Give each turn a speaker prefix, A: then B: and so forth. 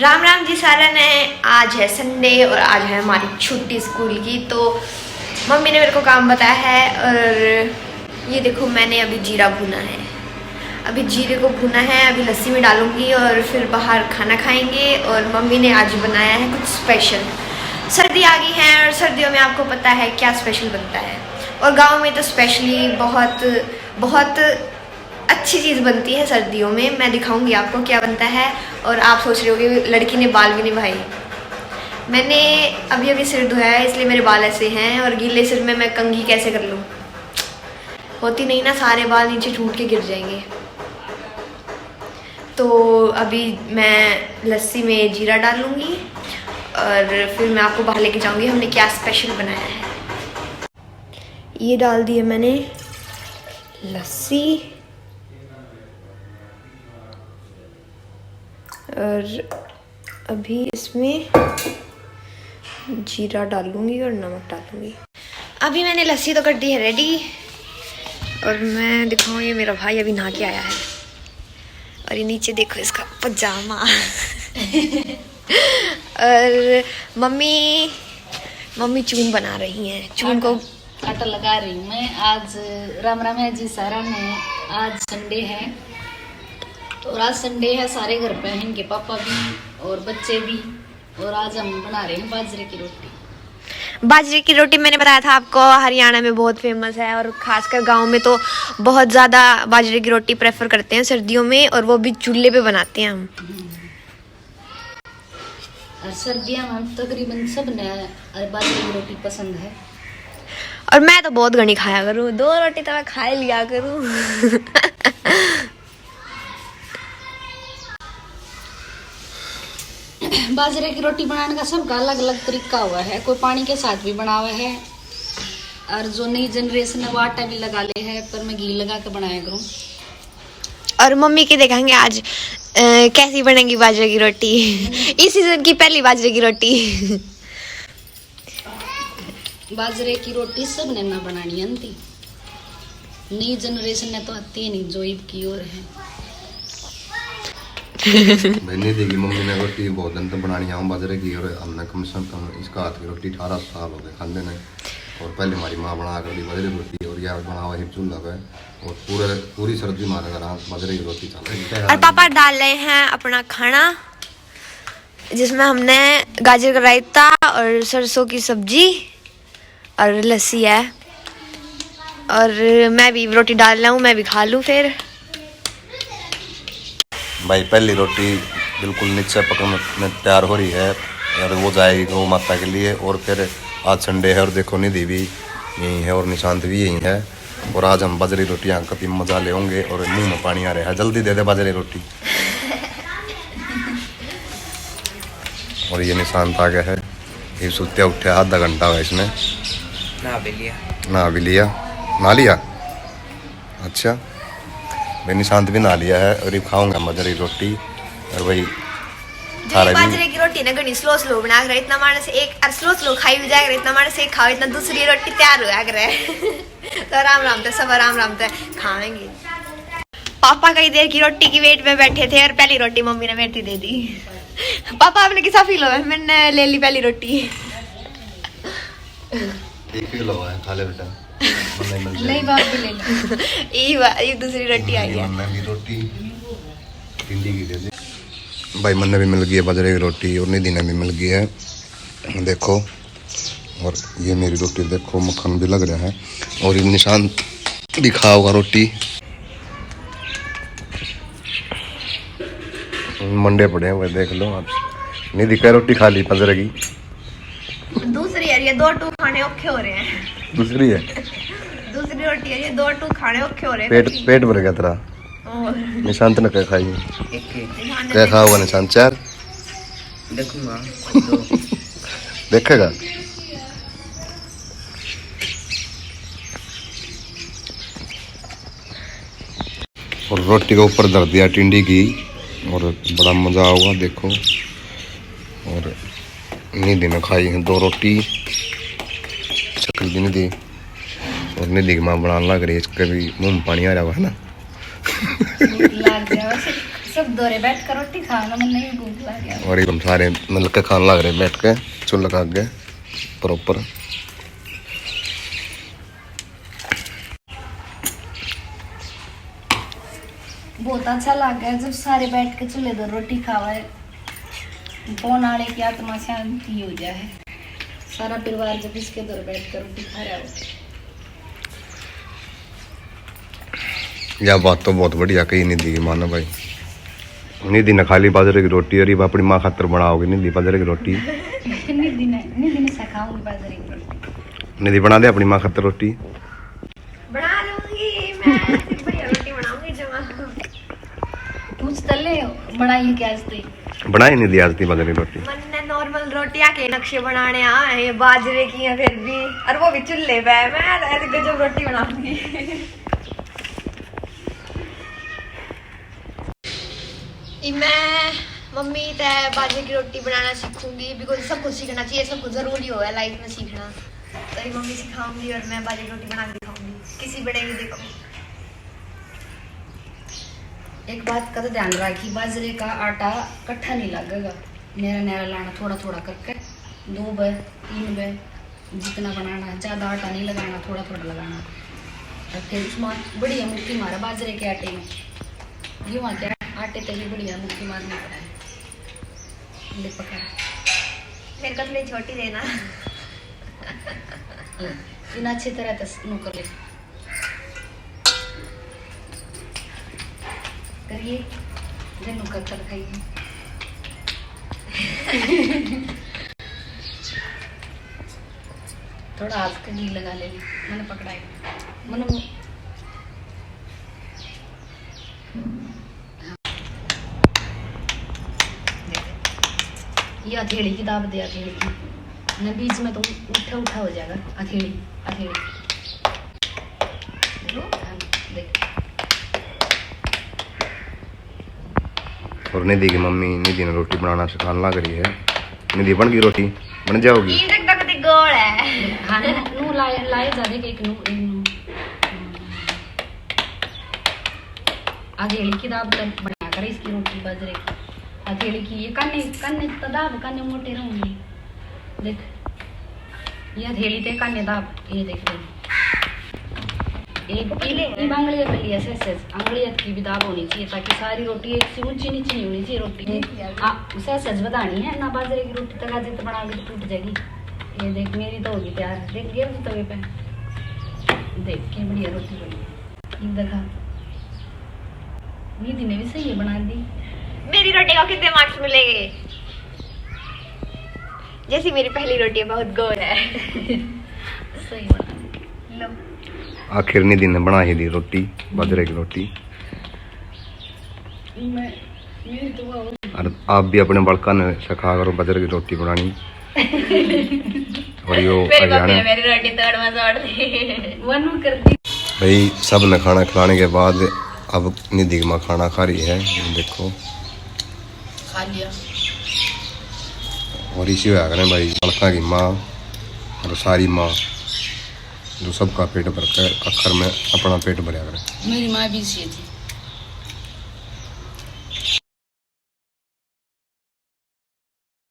A: राम राम जी सारा ने। आज है संडे और आज है हमारी छुट्टी स्कूल की। तो मम्मी ने मेरे को काम बताया है और ये देखो मैंने अभी जीरा भुना है। अभी जीरे को भुना है, अभी लस्सी में डालूंगी और फिर बाहर खाना खाएंगे। और मम्मी ने आज बनाया है कुछ स्पेशल। सर्दी आ गई है और सर्दियों में आपको पता है क्या स्पेशल बनता है। और गाँव में तो स्पेशली बहुत बहुत अच्छी चीज़ बनती है सर्दियों में। मैं दिखाऊंगी आपको क्या बनता है। और आप सोच रहे होगे लड़की ने बाल भी नहीं भाई। मैंने अभी अभी सिर धोया है इसलिए मेरे बाल ऐसे हैं। और गीले सिर में मैं कंघी कैसे कर लूँ, होती नहीं ना, सारे बाल नीचे टूट के गिर जाएंगे। तो अभी मैं लस्सी में जीरा डालूंगी और फिर मैं आपको बाहर लेके जाऊंगी हमने क्या स्पेशल बनाया है। ये डाल दिए मैंने लस्सी और अभी इसमें जीरा डालूंगी और नमक डालूंगी। अभी मैंने लस्सी तो कर दी है रेडी। और मैं दिखाऊँ, ये मेरा भाई अभी नहा के आया है और ये नीचे देखो इसका पजामा। और मम्मी चून बना रही हैं। चून को
B: आटा लगा रही हूँ मैं। आज राम राम है जी सारा ने। आज संडे है और आज संडे है, सारे घर पे हैं, इनके पापा भी और बच्चे भी। और आज हम बना रहे हैं बाजरे की रोटी।
A: बाजरे की रोटी मैंने बताया था आपको हरियाणा में बहुत फेमस है और खासकर गांव में तो बहुत ज़्यादा बाजरे की रोटी प्रेफर करते हैं सर्दियों में। और वो भी चूल्हे पे बनाते हैं हम।
B: और सर्दियों में हम तकरीबन सब ने बाजरे की रोटी पसंद है।
A: और मैं तो बहुत घनी खाया करूँ, 2 रोटी तो मैं खा लिया करूँ।
B: बाजरे की रोटी बनाने का सबका अलग अलग तरीका हुआ है। कोई पानी के साथ भी बना हुआ है और जो नई जनरेशन है वो आटा भी लगा ले है, पर मैं घी लगा के बनाया करूँ।
A: और मम्मी के देखेंगे आज कैसी बनेगी बाजरे की रोटी। इस सीजन की पहली बाजरे की रोटी।
B: बाजरे की रोटी सब ने ना बनानी आती, नई जनरेशन ने तो आती है नहीं, जो ईब की ओर है।
C: मैंने देखी मम्मी ने रोटी बहुत दिन तक बनानी है बाजरे की। और हमने कम से कम इसका हाथ की रोटी 18 साल हो गए खाने ने। और पहले हमारी माँ बना कर दी बाजरे की रोटी और यह बना हुआ चूल्हा पे। और पूरी सर्दी मारे घर बाजरे की रोटी चल रही है।
A: और पापा डाल रहे हैं अपना खाना जिसमें हमने गाजर का रायता और सरसों की सब्जी और लस्सी है। और मैं भी रोटी डाल रहा हूँ, मैं भी खा लूँ फिर।
C: भाई पहली रोटी बिल्कुल नीचे पकने में तैयार हो रही है और वो जाएगी गौ माता के लिए। और फिर आज संडे है और देखो निधि भी यहीं है और निशांत भी यहीं है। और आज हम बाजरी रोटियाँ कभी मजा ले होंगे। और मुंह में पानी आ रहा है, जल्दी दे दे बाजरी रोटी। और ये निशांत आ गया है, ये सुत्या उठे आधा घंटा हुआ इसने। नहा भी लिया। अच्छा भाई निशांत भी नहा लिया है और ये खाऊंगा बाजरे की रोटी। और भाई
A: बाजरे की रोटी ना घनी स्लो बना कर इतना मारने से एक स्लो खाई भी जाएगा, इतना मारने से एक खाओ, इतना दूसरी रोटी तैयार हो जाएगा। तो आराम से सब आराम से खाएंगे। पापा कई देर की रोटी की वेट में बैठे थे और पहली रोटी मम्मी ने मेरी दे दी। पापा आपने किसा फील हुआ? मैंने ले ली पहली रोटी।
C: एक फील हुआ है, खा ले बेटा।
B: नहीं बात भी ले लो।
A: ये दूसरी रोटी आई है।
C: रोटी भिंडी की दे दे भाई। मन भी मिल गई है बाजरे की रोटी और निधि ने भी मिल गई है, देखो। और ये मेरी रोटी देखो, मक्खन भी लग रहा है। और ये निशांत भी खा होगा रोटी। मंडे पड़े हुए देख लो आप। निधि क्या रोटी खा ली बाजरे की?
A: दूसरी है ये, 2 खाने औखे हो रहे हैं।
C: दूसरी है,
A: दूसरी रोटी है ये, 2 खाने औखे हो रहे हैं।
C: पेट भर गया तेरा। निशांत ने क्या खाई? क्या खा होगा निशांत? 4
D: देखूंगा।
C: देखेगा। और रोटी के ऊपर धर दिया टिंडी की और बड़ा मजा होगा देखो। और निधि ने खाई है 2 रोटी, शक्ल भी निधि। और निधि की माँ बनाने लग रही है, इसके भी मुँह में पानी आ रहा है ना।
B: सब दौरे बैठ कर रोटी खाना, मैंने भी भूख लग गया।
C: और एकदम सारे मिल के खाने लग रहे बैठ के चूल्हा का आगे प्रॉपर।
B: बहुत अच्छा लग गया जब सारे बैठ के चूल्हे दो रोटी खावा। कौन आड़े की आत्मा शांति हो जाए। सारा परिवार जब इसके दौर बैठ कर रोटी खा रहा हो।
C: यह बात तो बहुत बढ़िया कही निधि की मानो भाई। निधि ने खाली बाजरे की रोटी और ये अपनी माँ खातर बनाओगे निधि बाजरे की रोटी।
B: निधि ने सिखाऊंगी बाजरे की रोटी।
C: निधि बना दे अपनी माँ खातर रोटी।
A: बना लूंगी मैं, ऐसी बढ़िया रोटी बनाऊंगी जमा।
B: पूछ तले बनाई क्या आज ते?
C: बनाई निधि आज थी बाजरे की रोटी।
A: मैंने नॉर्मल रोटियां के नक्शे बनाने आए बाजरे की हैं फिर भी, और वो भी चूल्हे पे। मैं ऐसे गजब रोटी बनाऊंगी। मैं मम्मी तय बाजरे की रोटी बनाना सीखूंगी, बिकॉज सबको सीखना चाहिए, सबको जरूरी हो है लाइफ में सीखना। तो ये मम्मी सिखाऊंगी और मैं बाजरे की रोटी बना के दिखाऊंगी, किसी बनेगी देखो।
B: एक बात का तो ध्यान रखी, बाजरे का आटा इकट्ठा नहीं लगेगा, नेरा नेरा लाना थोड़ा थोड़ा करके, 2 बार 3 बार जितना बनाना। ज़्यादा आटा नहीं लगाना, थोड़ा थोड़ा लगाना। और फिर उसमें बढ़िया मुट्ठी मारा बाजरे के आटे में। ये वहाँ क्या आटे तक भी बढ़िया मुट्ठी मारनी पड़ा है। ले पकड़,
A: मेरे को थोड़ी छोटी देना।
B: इन अच्छी तरह तस्नू कर ले करिए, जन्नू कर खाइए। थोड़ा हाथ का घी लगा ले, मैंने पकड़ाई मैंने। ये हथेली की दाब दे, हथेली की न बीच में तो उठा उठा हो जाएगा। हथेली हथेली देख।
C: और निधि की मम्मी निधि ने रोटी बनाना सिखाने लग रही है। निधि बन गई रोटी, बन जाओगी।
A: गोल है।
B: हाँ नू लाए जाने के एक नू हथेली की दाब तब बना कर इसकी रोटी बाजरे की। हथेली की ये कन्ने तो दाब, कन्ने मोटे रहूंगी। देख ये हथेली ते कन्ने दाब, ये देख रही एक अंगलियत के लिए ऐसे अंगलियत की भी दाब होनी चाहिए, ताकि सारी रोटी एक से ऊंची नीचे नहीं होनी चाहिए रोटी। उसे सच बतानी है ना, बाजरे की रोटी तक आज तो बनाओगे तो टूट जाएगी। ये देख मेरी तो होगी तैयार। देख गया तवे पे, देख के बढ़िया रोटी बनी। देखा निधि ने भी सही है बना दी।
A: मेरी रोटी को कितने मार्क्स मिलेंगे? जैसी मेरी पहली रोटी है, बहुत गोल है।
B: सही बना लो।
C: आखिर निधि ने बना ही दी रोटी, बाजरे की रोटी।
B: मेरी तो
C: और आप भी अपने बड़का ने सिखा करो बाजरे की रोटी बनानी। और यो
A: मेरी रोटी तोड़ मसोड़ दी।
B: वनु कर दी
C: भाई। सब ने खाना खिलाने के बाद अब निधि की माँ खाना खा रही है, देखो
B: खा लिया।
C: और इसी होया करें भाई बड़का की माँ और सारी माँ जो सबका पेट भर कर आखिर में अपना पेट भरया करें।
B: मेरी माँ भी सी थी।